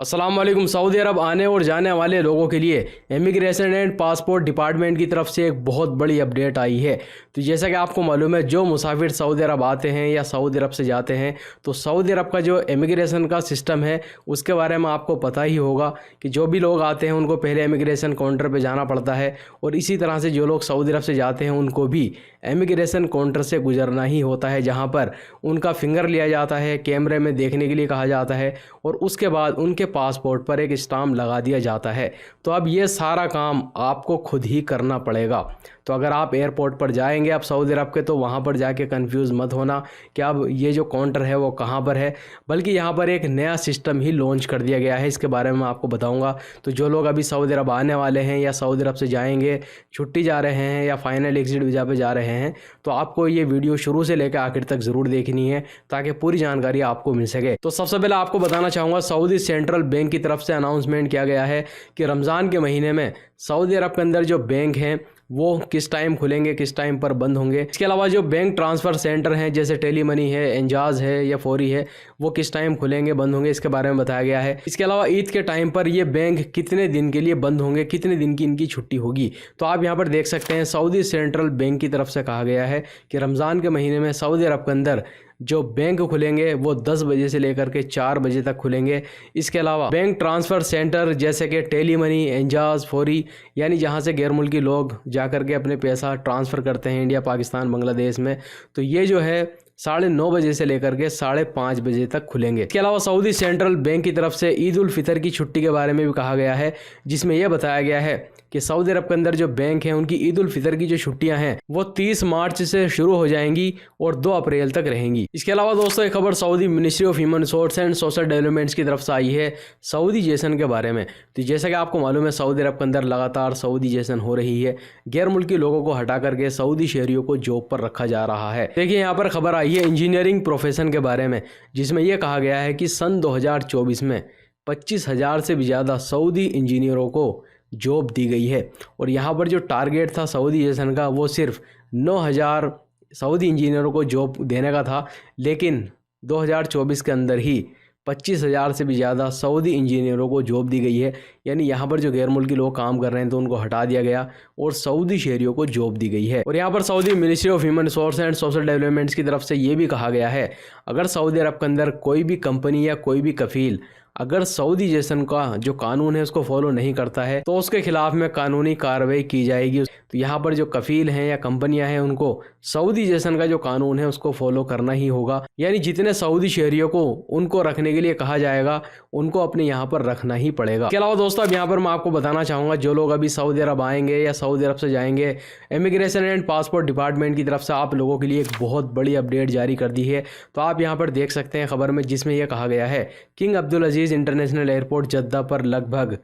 अस्सलाम वालेकुम। सऊदी अरब आने और जाने वाले लोगों के लिए इमिग्रेशन एंड पासपोर्ट डिपार्टमेंट की तरफ से एक बहुत बड़ी अपडेट आई है। तो जैसा कि आपको मालूम है, जो मुसाफिर सऊदी अरब आते हैं या सऊदी अरब से जाते हैं तो सऊदी अरब का जो इमिग्रेशन का सिस्टम है उसके बारे में आपको पता ही होगा कि जो भी लोग आते हैं उनको पहले इमिग्रेशन काउंटर पर जाना पड़ता है, और इसी तरह से जो लोग सऊदी अरब से जाते हैं उनको भी इमिग्रेशन काउंटर से गुजरना ही होता है, जहाँ पर उनका फिंगर लिया जाता है, कैमरे में देखने के लिए कहा जाता है और उसके बाद उनके पासपोर्ट पर एक स्टाम्प लगा दिया जाता है। तो अब ये सारा काम आपको खुद ही करना पड़ेगा। तो अगर आप एयरपोर्ट पर जाएंगे अब सऊदी अरब के, तो वहाँ पर जाके कंफ्यूज मत होना कि अब ये जो काउंटर है वो कहाँ पर है, बल्कि यहाँ पर एक नया सिस्टम ही लॉन्च कर दिया गया है। इसके बारे में मैं आपको बताऊँगा। तो जो लोग अभी सऊदी अरब आने वाले हैं या सऊदी अरब से जाएंगे, छुट्टी जा रहे हैं या फाइनल एग्जिट वीज़ा पे जा रहे हैं, तो आपको ये वीडियो शुरू से लेकर आखिर तक ज़रूर देखनी है ताकि पूरी जानकारी आपको मिल सके। तो सबसे पहले आपको बताना चाहूँगा, सऊदी सेंट्रल बैंक की तरफ से अनाउंसमेंट किया गया है कि रमज़ान के महीने में सऊदी अरब के अंदर जो बैंक हैं वो किस टाइम खुलेंगे, किस टाइम पर बंद होंगे। इसके अलावा जो बैंक ट्रांसफ़र सेंटर हैं जैसे टेली मनी है, एंजाज है या फौरी है, वो किस टाइम खुलेंगे, बंद होंगे, इसके बारे में बताया गया है। इसके अलावा ईद के टाइम पर ये बैंक कितने दिन के लिए बंद होंगे, कितने दिन की इनकी छुट्टी होगी। तो आप यहाँ पर देख सकते हैं, सऊदी सेंट्रल बैंक की तरफ से कहा गया है कि रमज़ान के महीने में सऊदी अरब के अंदर जो बैंक खुलेंगे वो 10 बजे से लेकर के 4 बजे तक खुलेंगे। इसके अलावा बैंक ट्रांसफ़र सेंटर जैसे कि टेली मनी, एंजाज, फौरी, यानी जहां से गैर मुल्की लोग जाकर के अपने पैसा ट्रांसफ़र करते हैं इंडिया, पाकिस्तान, बांग्लादेश में, तो ये जो है 9:30 बजे से लेकर के 5:30 बजे तक खुलेंगे। इसके अलावा सऊदी सेंट्रल बैंक की तरफ से ईद उल फितर की छुट्टी के बारे में भी कहा गया है, जिसमें यह बताया गया है कि सऊदी अरब के अंदर जो बैंक हैं उनकी ईद उल फितर की जो छुट्टियां हैं वो 30 मार्च से शुरू हो जाएंगी और 2 अप्रैल तक रहेंगी। इसके अलावा दोस्तों एक खबर Saudi ministry of human resource and social developments की तरफ से आई है सऊदीजेशन के बारे में। तो जैसा कि आपको मालूम है, सऊदी अरब के अंदर लगातार सऊदीजेशन हो रही है। गैर मुल्की लोगों को हटा करके सऊदी शहरियों को जॉब पर रखा जा रहा है। देखिए यहाँ पर खबर आई है इंजीनियरिंग प्रोफेशन के बारे में, जिसमें यह कहा गया है कि सन 2024 में 25,000 से भी ज़्यादा सऊदी इंजीनियरों को जॉब दी गई है। और यहाँ पर जो टारगेट था सऊदीजेशन का वो सिर्फ 9,000 सऊदी इंजीनियरों को जॉब देने का था, लेकिन 2024 के अंदर ही 25,000 से भी ज़्यादा सऊदी इंजीनियरों को जॉब दी गई है। यानी यहाँ पर जो गैर मुल्की लोग काम कर रहे हैं तो उनको हटा दिया गया और सऊदी शहरियों को जॉब दी गई है। और यहाँ पर Saudi ministry of human resource and social developments की तरफ से ये भी कहा गया है, अगर सऊदी अरब के अंदर कोई भी कंपनी या कोई भी कफील अगर सऊदीजेशन का जो कानून है उसको फॉलो नहीं करता है तो उसके खिलाफ में कानूनी कार्रवाई की जाएगी। तो यहाँ पर जो कफील हैं या कंपनियां हैं उनको सऊदीजेशन का जो कानून है उसको फॉलो करना ही होगा। यानी जितने सऊदी शहरियों को उनको रखने के लिए कहा जाएगा उनको अपने यहाँ पर रखना ही पड़ेगा। इसके अलावा दोस्तों अब यहाँ पर मैं आपको बताना चाहूँगा, जो लोग अभी सऊदी अरब आएंगे या सऊदी अरब से जाएंगे, इमिग्रेशन एंड पासपोर्ट डिपार्टमेंट की तरफ से आप लोगों के लिए एक बहुत बड़ी अपडेट जारी कर दी है। तो आप यहाँ पर देख सकते हैं खबर में, जिसमें यह कहा गया है किंग अब्दुल अजीज़ इंटरनेशनल एयरपोर्ट जद्दा पर लगभग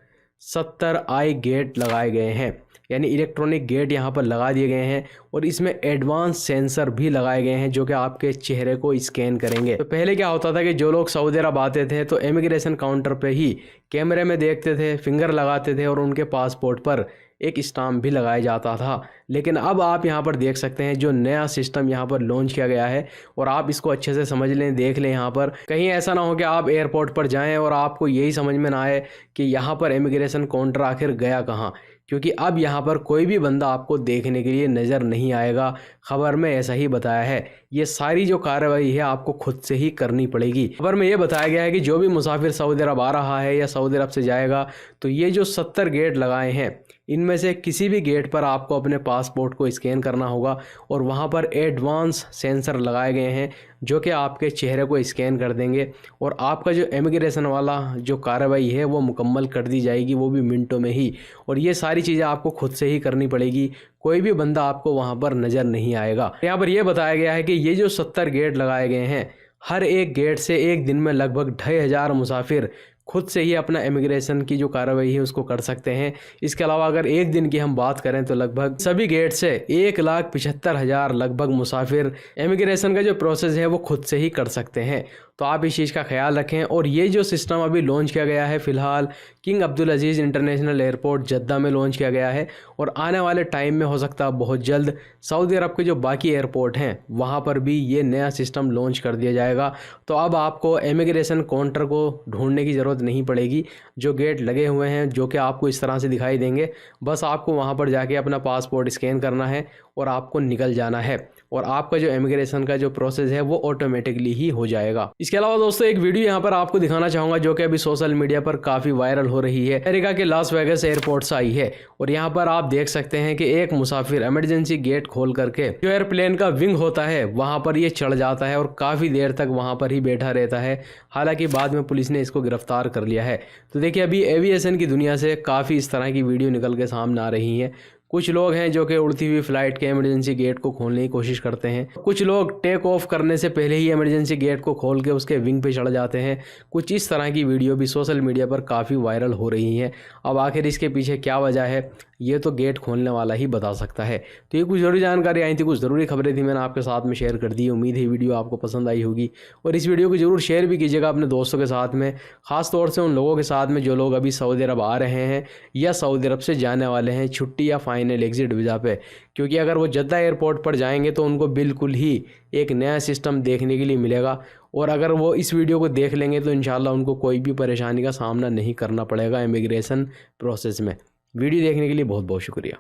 70 आई गेट लगाए गए हैं, यानी इलेक्ट्रॉनिक गेट यहाँ पर लगा दिए गए हैं और इसमें एडवांस सेंसर भी लगाए गए हैं जो कि आपके चेहरे को स्कैन करेंगे। तो पहले क्या होता था कि जो लोग सऊदी अरब आते थे तो इमिग्रेशन काउंटर पे ही कैमरे में देखते थे, फिंगर लगाते थे और उनके पासपोर्ट पर एक स्टाम्प भी लगाया जाता था। लेकिन अब आप यहाँ पर देख सकते हैं जो नया सिस्टम यहाँ पर लॉन्च किया गया है, और आप इसको अच्छे से समझ लें, देख लें। यहाँ पर कहीं ऐसा ना हो कि आप एयरपोर्ट पर जाएं और आपको यही समझ में ना आए कि यहाँ पर इमिग्रेशन काउंटर आखिर गया कहाँ, क्योंकि अब यहाँ पर कोई भी बंदा आपको देखने के लिए नज़र नहीं आएगा। खबर में ऐसा ही बताया है। ये सारी जो कार्रवाई है आपको खुद से ही करनी पड़ेगी। खबर में ये बताया गया है कि जो भी मुसाफिर सऊदी अरब आ रहा है या सऊदी अरब से जाएगा तो ये जो 70 गेट लगाए हैं इनमें से किसी भी गेट पर आपको अपने पासपोर्ट को स्कैन करना होगा और वहाँ पर एडवांस सेंसर लगाए गए हैं जो कि आपके चेहरे को स्कैन कर देंगे और आपका जो इमिग्रेशन वाला जो कार्रवाई है वो मुकम्मल कर दी जाएगी, वो भी मिनटों में ही। और ये सारी चीज़ें आपको खुद से ही करनी पड़ेगी, कोई भी बंदा आपको वहाँ पर नज़र नहीं आएगा। यहाँ पर यह बताया गया है कि ये जो 70 गेट लगाए गए हैं, हर एक गेट से एक दिन में लगभग 2,500 मुसाफिर खुद से ही अपना इमिग्रेशन की जो कार्रवाई है उसको कर सकते हैं। इसके अलावा अगर एक दिन की हम बात करें तो लगभग सभी गेट से 1,75,000 लगभग मुसाफिर इमिग्रेशन का जो प्रोसेस है वो खुद से ही कर सकते हैं। तो आप इस चीज़ का ख्याल रखें। और ये जो सिस्टम अभी लॉन्च किया गया है फ़िलहाल किंग अब्दुल अजीज़ इंटरनेशनल एयरपोर्ट जद्दा में लॉन्च किया गया है, और आने वाले टाइम में हो सकता है बहुत जल्द सऊदी अरब के जो बाकी एयरपोर्ट हैं वहाँ पर भी ये नया सिस्टम लॉन्च कर दिया जाएगा। तो अब आपको इमिग्रेशन काउंटर को ढूंढने की ज़रूरत नहीं पड़ेगी। जो गेट लगे हुए हैं जो कि आपको इस तरह से दिखाई देंगे, बस आपको वहाँ पर जाके अपना पासपोर्ट स्कैन करना है और आपको निकल जाना है, और आपका जो इमिग्रेशन का जो प्रोसेस है वो ऑटोमेटिकली ही हो जाएगा। इसके अलावा दोस्तों एक वीडियो यहाँ पर आपको दिखाना चाहूँगा जो कि अभी सोशल मीडिया पर काफ़ी वायरल हो रही है। अमेरिका के लास वेगास एयरपोर्ट से आई है, और यहाँ पर आप देख सकते हैं कि एक मुसाफिर इमरजेंसी गेट खोल करके जो एयरप्लेन का विंग होता है वहाँ पर ये चढ़ जाता है और काफ़ी देर तक वहाँ पर ही बैठा रहता है। हालांकि बाद में पुलिस ने इसको गिरफ्तार कर लिया है। तो देखिए अभी एविएशन की दुनिया से काफ़ी इस तरह की वीडियो निकल के सामने आ रही हैं। कुछ लोग हैं जो कि उड़ती हुई फ्लाइट के इमरजेंसी गेट को खोलने की कोशिश करते हैं, कुछ लोग टेक ऑफ करने से पहले ही इमरजेंसी गेट को खोल के उसके विंग पे चढ़ जाते हैं। कुछ इस तरह की वीडियो भी सोशल मीडिया पर काफ़ी वायरल हो रही हैं। अब आखिर इसके पीछे क्या वजह है ये तो गेट खोलने वाला ही बता सकता है। तो ये कुछ ज़रूरी जानकारी आई थी, कुछ ज़रूरी खबरें थी, मैंने आपके साथ में शेयर कर दी। उम्मीद है वीडियो आपको पसंद आई होगी, और इस वीडियो को ज़रूर शेयर भी कीजिएगा अपने दोस्तों के साथ में, ख़ास तौर से उन लोगों के साथ में जो लोग अभी सऊदी अरब आ रहे हैं या सऊदी अरब से जाने वाले हैं छुट्टी या फाइनल एग्जिट वीज़ा पे। क्योंकि अगर वो जद्दा एयरपोर्ट पर जाएंगे तो उनको बिल्कुल ही एक नया सिस्टम देखने के लिए मिलेगा, और अगर वो इस वीडियो को देख लेंगे तो इंशाल्लाह उनको कोई भी परेशानी का सामना नहीं करना पड़ेगा इमिग्रेशन प्रोसेस में। वीडियो देखने के लिए बहुत बहुत शुक्रिया।